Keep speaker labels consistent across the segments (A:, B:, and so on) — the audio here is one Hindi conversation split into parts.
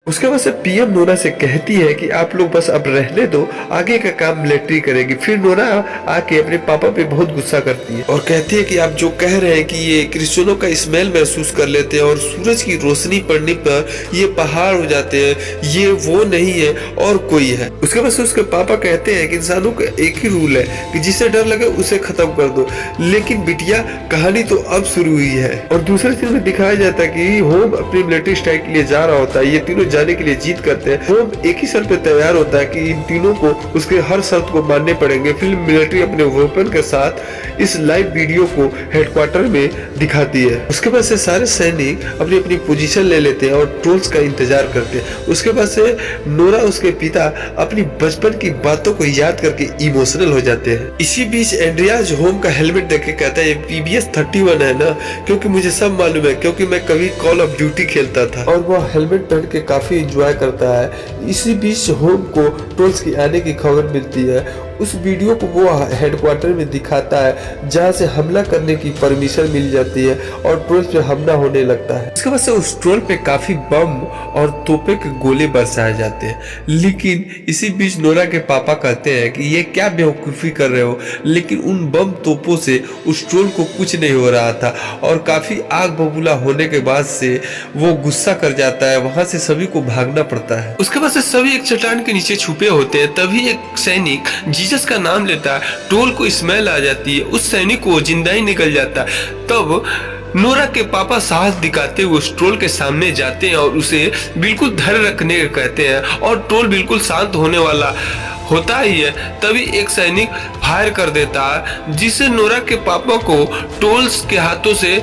A: उसके बाद से पीएम नोरा से कहती है कि आप लोग बस अब रहने दो, आगे का काम मिलिट्री करेगी। फिर नोरा आके अपने पापा पे बहुत गुस्सा करती है और कहती है कि आप जो कह रहे हैं कि ये क्रिश्चियनों का स्मेल महसूस कर लेते हैं और सूरज की रोशनी पड़ने पर ये पहाड़ हो जाते हैं, ये वो नहीं है और कोई है। उसके बाद से उसके पापा कहते हैं कि इंसानों का एक ही रूल है कि जिसे डर लगे उसे खत्म कर दो। लेकिन बिटिया, कहानी तो अब शुरू हुई है। और दूसरे सीन में दिखाया जाता है कि होम अपनी मिलिट्री स्ट्राइक के लिए जा रहा होता है। ये तीनों जाने के लिए जीत करते हैं। होम एक ही शर्त पे तैयार होता है कि इन तीनों को उसके हर शर्त को मानने पड़ेंगे। फिर मिलिट्री अपने वेपन के साथ इस लाइव वीडियो को हेडक्वार्टर में दिखाती है। उसके बाद से सारे सैनिक अपनी अपनी पोजीशन ले लेते हैं और ट्रोल्स का इंतजार करते हैं। उसके बाद से नोरा उसके पिता अपनी बचपन की बातों को याद करके इमोशनल हो जाते हैं। इसी बीच एंड्रियाज होम का हेलमेट देख के कहता है ये PBS 31 है ना, क्योंकि मुझे सब मालूम है, क्योंकि मैं कभी कॉल ऑफ ड्यूटी खेलता था। और वो हेलमेट पहन के काफी एंजॉय करता है। इसी बीच होम को ट्रोल्स की आने की खबर मिलती है। उस वीडियो को वो हेडक्वार्टर में दिखाता है जहां से हमला करने की परमिशन मिल जाती है और ट्रोल्स पे हमला होने लगता है। उसके बाद से उस ट्रोल पे काफी बम और तोपे के गोले बरसाए जाते हैं। लेकिन इसी बीच नोरा के पापा कहते हैं कि ये क्या बेवकूफी कर रहे हो, लेकिन उन बम तोपों से उस ट्रोल को कुछ नहीं हो रहा था और काफी आग बबूला होने के बाद से वो गुस्सा कर जाता है। वहां से सभी को भागना पड़ता है। उसके बाद से सभी एक चट्टान के नीचे छुपे होते हैं। तभी एक सैनिक जीसस का नाम लेता है। ट्रोल को स्मेल आ जाती है, उस सैनिक को जिंदा ही निकल जाता है। तब नोरा के पापा साहस दिखाते हुए उस ट्रोल के सामने जाते हैं और उसे बिल्कुल धैर्य रखने को कहते हैं और ट्रोल बिल्कुल शांत होने वाला होता ही है। तभी एक सैनिक फायर कर देता है जिससे नोरा के पापा को ट्रोल्स के हाथों से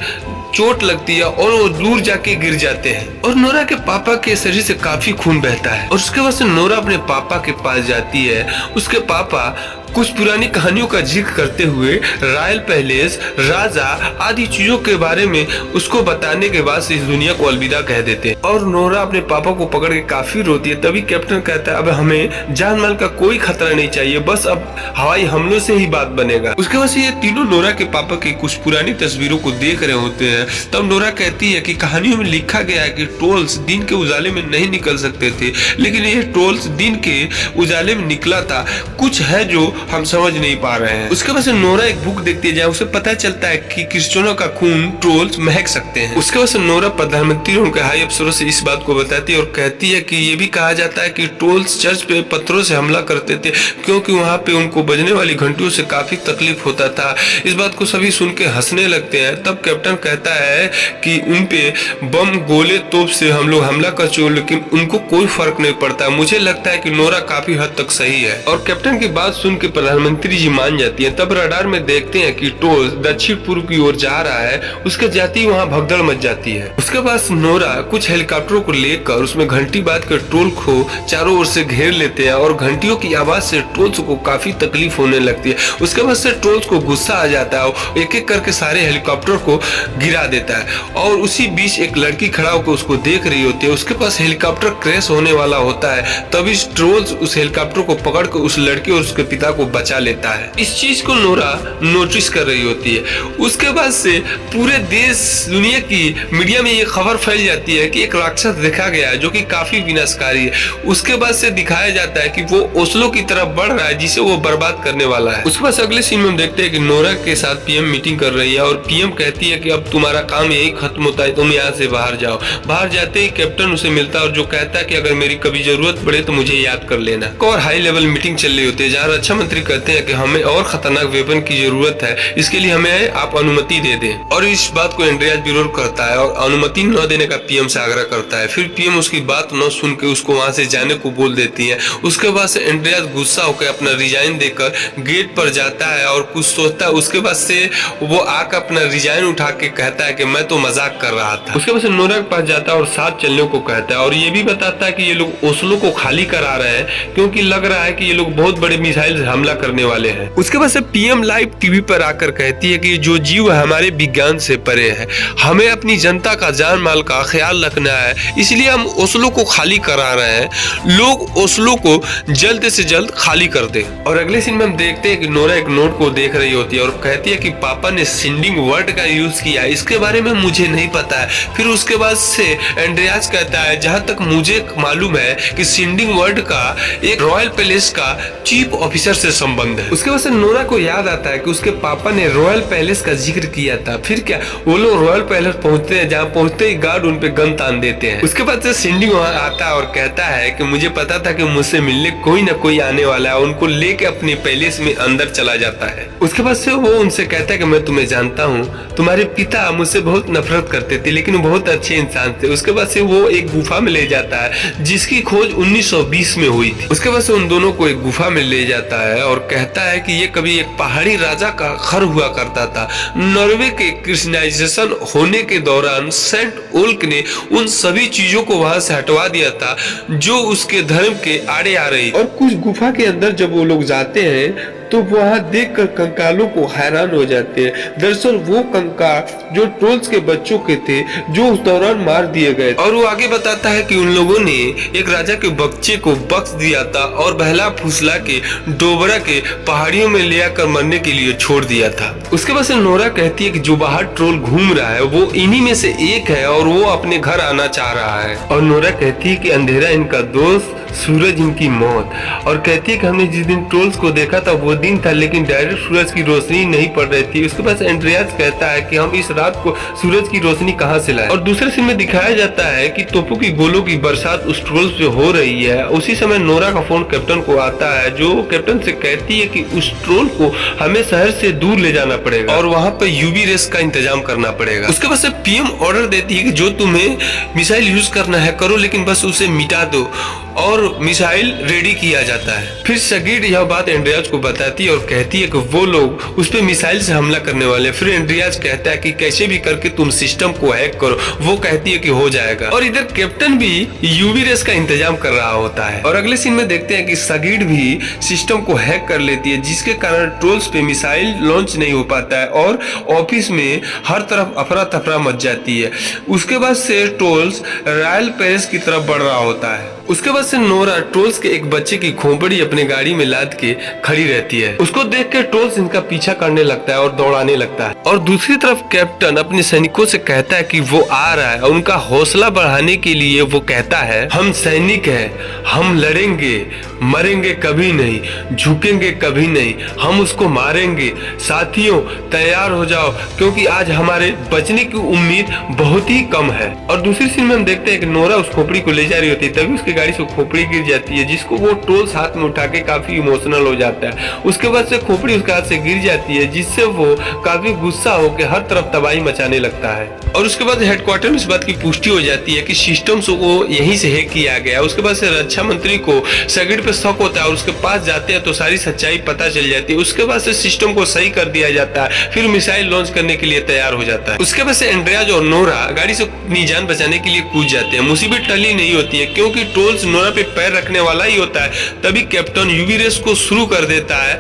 A: चोट लगती है और वो दूर जाके गिर जाते हैं और नोरा के पापा के शरीर से काफी खून बहता है। और उसके बाद से नोरा अपने पापा के पास जाती है। उसके पापा कुछ पुरानी कहानियों का जिक्र करते हुए रॉयल पैलेस, राजा आदि चीजों के बारे में उसको बताने के बाद से इस दुनिया को अलविदा कह देते हैं और नोरा अपने पापा को पकड़ के काफी रोती है। तभी कैप्टन कहता है अब हमें जान माल का कोई खतरा नहीं चाहिए, बस अब हवाई हमलों से ही बात बनेगा। उसके बाद से ये तीनों नोरा के पापा की कुछ पुरानी तस्वीरों को देख रहे होते हैं। तब नोरा कहती है कि कहानियों में लिखा गया है कि ट्रोल्स दिन के उजाले में नहीं निकल सकते थे, लेकिन ये ट्रोल्स दिन के उजाले में निकला था। कुछ है जो हम समझ नहीं पा रहे हैं। उसके बाद से नोरा एक बुक देखती है जहाँ उसे पता चलता है कि क्रिश्चियनों का खून ट्रोल्स महक सकते हैं। उसके बाद से नोरा प्रधानमंत्री और उनके हाई अफसरों से इस बात को बताती है और कहती है कि ये भी कहा जाता है कि ट्रोल्स चर्च पे पत्थरों से हमला करते थे क्योंकि वहाँ पे उनको बजने वाली घंटियों से काफी तकलीफ होता था। इस बात को सभी सुन के हंसने लगते हैं। तब कैप्टन कहता है कि उन पे बम गोले तोप से हम लोग हमला कर चुके, लेकिन उनको कोई फर्क नहीं पड़ता। मुझे लगता है कि नोरा काफी हद तक सही है और कैप्टन की बात सुन के प्रधानमंत्री जी मान जाती है। तब रडार में देखते हैं कि ट्रोल दक्षिण पूर्व की ओर जा रहा है। उसके जाती ही वहाँ भगदड़ मच जाती है। उसके बाद नोरा कुछ हेलीकॉप्टरों को लेकर उसमें घंटी बांध कर ट्रोल को चारों ओर से घेर लेते हैं और घंटियों की आवाज से ट्रोल्स को काफी तकलीफ होने लगती है। उसके बाद से ट्रोल्स को गुस्सा आ जाता है, एक एक करके सारे हेलीकॉप्टर को गिरा देता है और उसी बीच एक लड़की खड़ा होकर उसको देख रही होती है। उसके पास हेलीकॉप्टर क्रैश होने वाला होता है। तभी ट्रोल्स उस हेलीकॉप्टर को पकड़ कर उस लड़की और उसके पिता को बचा लेता है। इस चीज को नोरा नोटिस कर रही होती है। उसके बाद से पूरे देश दुनिया की मीडिया में ये खबर फैल जाती है कि एक राक्षस देखा गया है जो कि काफी विनाशकारी है। उसके बाद से दिखाया जाता है कि वो ओस्लो की तरफ बढ़ रहा है जिसे वो बर्बाद करने वाला है। उसके बाद अगले सीन में हम देखते हैं कि नोरा के साथ पीएम मीटिंग कर रही है और पीएम कहती है कि अब तुम्हारा काम यही खत्म होता है, तुम यहाँ से बाहर जाओ। बाहर जाते ही कैप्टन उसे मिलता है और जो कहता है कि अगर मेरी कभी जरूरत पड़े तो मुझे याद कर लेना। और हाई लेवल मीटिंग चल रही होती है जहाँ रक्षा मंत्री कहते हैं कि हमें और खतरनाक वेपन की जरूरत है, इसके लिए हमें आप अनुमति दे दें। और इस बात को एंड्रियाज विरोध करता है और अनुमति न देने का पीएम से आग्रह करता है। फिर पीएम उसकी बात न सुन के उसको वहां से जाने को बोल देती है। उसके बाद से एंड्रियाज गुस्सा होकर अपना रिजाइन देकर गेट पर जाता है और कुछ सोचता है। उसके बाद से वो आकर अपना रिजाइन उठा के कहता है कि मैं तो मजाक कर रहा था। उसके बाद से नोरा के पास जाता है और साथ चलने को कहता है और ये भी बताता है कि ये लोग ओस्लो को खाली करा रहे हैं क्योंकि लग रहा है कि ये लोग बहुत बड़े मिसाइल हमला करने वाले हैं। उसके बाद से पीएम लाइव टीवी पर आकर कहती है कि जो जीव हमारे विज्ञान से परे है, हमें अपनी जनता का जान माल का ख्याल रखना है, इसलिए हम ओस्लो को खाली करा रहे हैं। लोग ओस्लो को जल्द से जल्द खाली कर दे। और अगले सीन में हम देखते हैं कि नोरा एक नोट को देख रही होती है और कहती है कि पापा ने सेंडिंग वर्ड का यूज किया, इसके बारे में मुझे नहीं पता है। फिर उसके बाद से एंड्रियाज कहता है जहां तक मुझे मालूम है कि सेंडिंग वर्ड का एक रॉयल पैलेस का चीफ ऑफिसर से संबंध है। उसके बाद से नोरा को याद आता है कि उसके पापा ने रॉयल पैलेस का जिक्र किया था। फिर क्या वो लोग रॉयल पैलेस पहुंचते हैं, जहां पहुंचते ही गार्ड उन पे गन तान देते हैं। उसके बाद से सिंडी वहां आता है और कहता है कि मुझे पता था कि मुझसे मिलने कोई ना कोई आने वाला है। उनको लेके अपने पैलेस में अंदर चला जाता है। उसके बाद से वो उनसे कहता है कि मैं तुम्हें जानता हूँ, तुम्हारे पिता मुझसे बहुत नफरत करते थे लेकिन वो बहुत अच्छे इंसान थे। उसके बाद से वो एक गुफा में ले जाता है जिसकी खोज 1920 में हुई थी। उसके बाद से उन दोनों को एक गुफा में ले जाता है और कहता है कि ये कभी एक पहाड़ी राजा का घर हुआ करता था। नॉर्वे के क्रिश्चियनाइजेशन होने के दौरान सेंट ओल्क ने उन सभी चीजों को वहां से हटवा दिया था जो उसके धर्म के आड़े आ रही। और कुछ गुफा के अंदर जब वो लोग जाते हैं तो वहां देखकर कंकालों को हैरान हो जाते हैं। दरअसल वो कंकाल जो ट्रोल्स के बच्चों के थे जो उस दौरान मार दिए गए। और वो आगे बताता है कि उन लोगों ने एक राजा के बच्चे को बख्श दिया था और बहला फुसला के डोबरा के पहाड़ियों में ले आकर मरने के लिए छोड़ दिया था। उसके बाद से नोरा कहती है कि जो बाहर ट्रोल घूम रहा है वो इन्हीं में से एक है और वो अपने घर आना चाह रहा है। और नोरा कहती है कि अंधेरा इनका दोस्त, सूरज इनकी मौत। और कहती है कि हमने जिस दिन ट्रोल्स को देखा था वो दिन था लेकिन डायरेक्ट सूरज की रोशनी नहीं पड़ रही थी। उसके बाद एंड्रियास कहता है कि हम इस रात को सूरज की रोशनी कहां से लाएं। और दूसरे सीन में दिखाया जाता है कि तोपों की गोलों की बरसात उस ट्रोल्स पे हो रही है। उसी समय नोरा का फोन कैप्टन को आता है जो कैप्टन से कहती है कि उस ट्रोल को हमें शहर से दूर ले जाना पड़ेगा और वहां पे यूवी रेस का इंतजाम करना पड़ेगा। उसके बाद से पीएम ऑर्डर देती है कि जो तुम्हें मिसाइल यूज करना है करो लेकिन बस उसे मिटा दो और मिसाइल रेडी किया जाता है। फिर सगीड यह बात एंड्रियाज को बताती है और कहती है कि वो लोग उस पे मिसाइल से हमला करने वाले हैं। फिर एंड्रियाज कहता है कि कैसे भी करके तुम सिस्टम को हैक करो। वो कहती है कि हो जाएगा। और इधर कैप्टन भी यूवी रेस का इंतजाम कर रहा होता है। और अगले सीन में देखते हैं कि सगीड भी सिस्टम को हैक कर लेती है जिसके कारण ट्रोल्स पे मिसाइल लॉन्च नहीं हो पाता है और ऑफिस में हर तरफ अफरा तफरा मच जाती है। उसके बाद से ट्रोल्स रॉयल पैलेस की तरफ बढ़ रहा होता है। उसके बाद से नोरा ट्रोल्स के एक बच्चे की खोपड़ी अपने गाड़ी में लाद के खड़ी रहती है। उसको देख के ट्रोल्स इनका पीछा करने लगता है और दौड़ाने लगता है। और दूसरी तरफ कैप्टन अपने सैनिकों से कहता है कि वो आ रहा है। उनका हौसला बढ़ाने के लिए वो कहता है हम सैनिक हैं, हम लड़ेंगे, मरेंगे कभी नहीं, झुकेंगे कभी नहीं, हम उसको मारेंगे। साथियों तैयार हो जाओ क्योंकि आज हमारे बचने की उम्मीद बहुत ही कम है। और दूसरी सीन में हम देखते हैं कि नोरा उस खोपड़ी को ले जा रही होती है तभी उसकी गाड़ी से खोपड़ी गिर जाती है जिसको वो ट्रोल्स हाथ में उठा के काफी इमोशनल हो जाता है। उसके बाद से खोपड़ी उसके हाथ से गिर जाती है जिससे वो काफी गुस्सा होकर हर तरफ तबाही मचाने लगता है। और उसके बाद हेडक्वार्टर में इस बात की पुष्टि हो जाती है कि सिस्टम्स को यहीं से हैक किया गया। उसके बाद से रक्षा मंत्री को सगीड पे शक होता है और उसके पास जाते हैं तो सारी सच्चाई पता चल जाती है। उसके बाद से सिस्टम को सही कर दिया जाता है। फिर मिसाइल लॉन्च करने के लिए तैयार हो जाता है। उसके बाद से एंड्रियाज और नोरा गाड़ी से अपनी जान बचाने के लिए कूद जाते हैं। मुसीबत टली नहीं होती है क्योंकि ट्रोल्स नोरा पे पैर रखने वाला ही होता है। तभी कैप्टन यूवी रेस को शुरू कर देता है।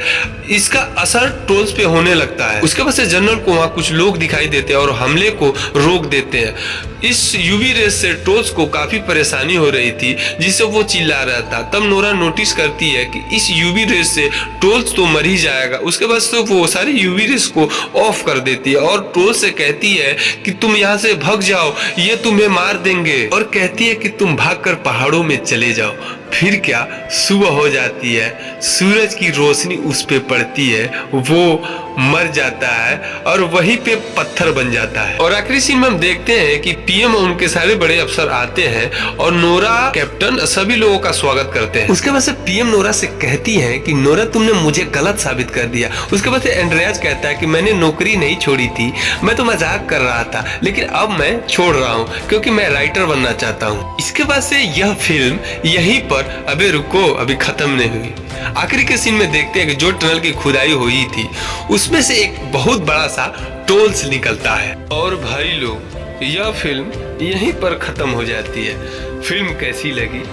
A: इसका असर ट्रोल्स पे होने लगता है। उसके बाद से जनरल को वहाँ कुछ लोग दिखाई देते हैं और हमले को रोक देते हैं। इस यूवी रेस से ट्रोल्स को काफी परेशानी हो रही थी जिससे वो चिल्ला रहा था। तब नोरा नोटिस करती है कि इस यूवी रेस से ट्रोल्स तो मर ही जाएगा। उसके बाद से वो सारी यूवी रेस को ऑफ कर देती है और ट्रोल्स से कहती है कि तुम यहाँ से भाग जाओ, ये तुम्हें मार देंगे। और कहती है कि तुम भागकर पहाड़ों में चले जाओ। फिर क्या सुबह हो जाती है, सूरज की रोशनी उस पे पड़ती है, वो मर जाता है और वहीं पे पत्थर बन जाता है। और आखिरी सीन में हम देखते हैं कि पीएम और उनके सारे बड़े अफसर आते हैं और नोरा कैप्टन सभी लोगों का स्वागत करते हैं। उसके बाद से पीएम नोरा से कहती है कि नोरा तुमने मुझे गलत साबित कर दिया। उसके बाद से एंड्रियाज कहता है कि मैंने नौकरी नहीं छोड़ी थी, मैं तो मजाक कर रहा था लेकिन अब मैं छोड़ रहा हूँ क्योंकि मैं राइटर बनना चाहता हूँ। इसके बाद से यह फिल्म यहीं पर अबे रुको अभी खत्म नहीं हुई। आखिरी के सीन में देखते हैं कि जो टनल की खुदाई हुई थी उसमें से एक बहुत बड़ा सा ट्रोल्स निकलता है। और भाई लोग यह फिल्म यहीं पर खत्म हो जाती है। फिल्म कैसी लगी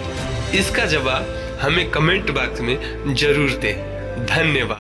A: इसका जवाब हमें कमेंट बॉक्स में जरूर दें। धन्यवाद।